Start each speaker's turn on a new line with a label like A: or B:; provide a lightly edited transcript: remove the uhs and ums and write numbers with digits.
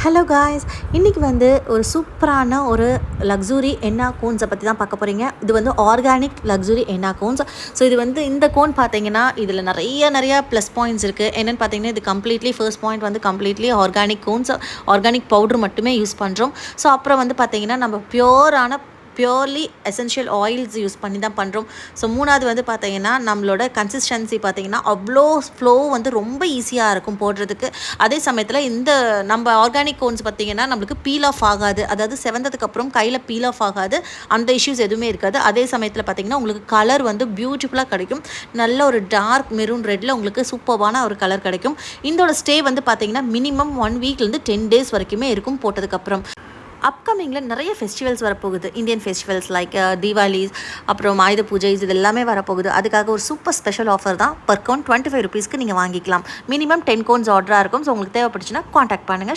A: Hello guys, இன்றைக்கி வந்து ஒரு சூப்பரான ஒரு லக்ஸுரி எண்ணா கோன்ஸை பற்றி தான் பார்க்க போகிறீங்க. இது வந்து ஆர்கானிக் லக்ஸுரி எண்ணா கோன்ஸ். ஸோ இது வந்து இந்த கோன் பார்த்தீங்கன்னா இதில் நிறையா ப்ளஸ் பாயிண்ட்ஸ் இருக்குது. என்னென்னு பார்த்தீங்கன்னா இது கம்ப்ளீட்லி ஃபர்ஸ்ட் பாயிண்ட் வந்து completely organic cones, organic powder மட்டுமே யூஸ் பண்ணுறோம். ஸோ அப்புறம் வந்து பார்த்தீங்கன்னா நம்ம பியோர்லி எசென்ஷியல் ஆயில்ஸ் யூஸ் பண்ணி தான் பண்ணுறோம். ஸோ மூணாவது வந்து பார்த்தீங்கன்னா நம்மளோட கன்சிஸ்டன்சி பார்த்தீங்கன்னா அவ்வளோ ஃப்ளோ வந்து ரொம்ப ஈஸியாக இருக்கும் போடுறதுக்கு. அதே சமயத்தில் இந்த நம்ம ஆர்கானிக் கோன்ஸ் பார்த்தீங்கன்னா நம்மளுக்கு பீல் ஆஃப் ஆகாது, அதாவது செவந்ததுக்கப்புறம் கையில் பீல் ஆஃப் ஆகாது, அந்த இஷ்யூஸ் எதுவுமே இருக்காது. அதே சமயத்தில் பார்த்தீங்கன்னா உங்களுக்கு கலர் வந்து பியூட்டிஃபுல்லாக கிடைக்கும். நல்ல ஒரு டார்க் மெரூன் ரெட்டில் உங்களுக்கு சூப்பரான ஒரு கலர் கிடைக்கும். இதோட ஸ்டே வந்து பார்த்தீங்கன்னா மினிமம் 1 வீக்லேருந்து 10 டேஸ் வரைக்குமே இருக்கும் போட்டதுக்கப்புறம். அப்கமிங்கில் நிறைய ஃபெஸ்டிவல்ஸ் வரப்போகுது. இந்தியன் ஃபெஸ்டிவல்ஸ் லைக் தீபாவளிஸ், அப்புறம் ஆயுத பூஜைஸ், இது எல்லாமே வரப்போகுது. அதுக்காக ஒரு சூப்பர் ஸ்பெஷல் ஆஃபர் தான். பர் கோன் 25 ருபீஸ்க்கு நீங்கள் வாங்கிக்கலாம். மினிமம் 10 கோன்ஸ் ஆர்டராக இருக்கும். ஸோ உங்களுக்கு தேவைப்பட்டுச்சுன்னா காண்டாக்ட் பண்ணுங்கள்.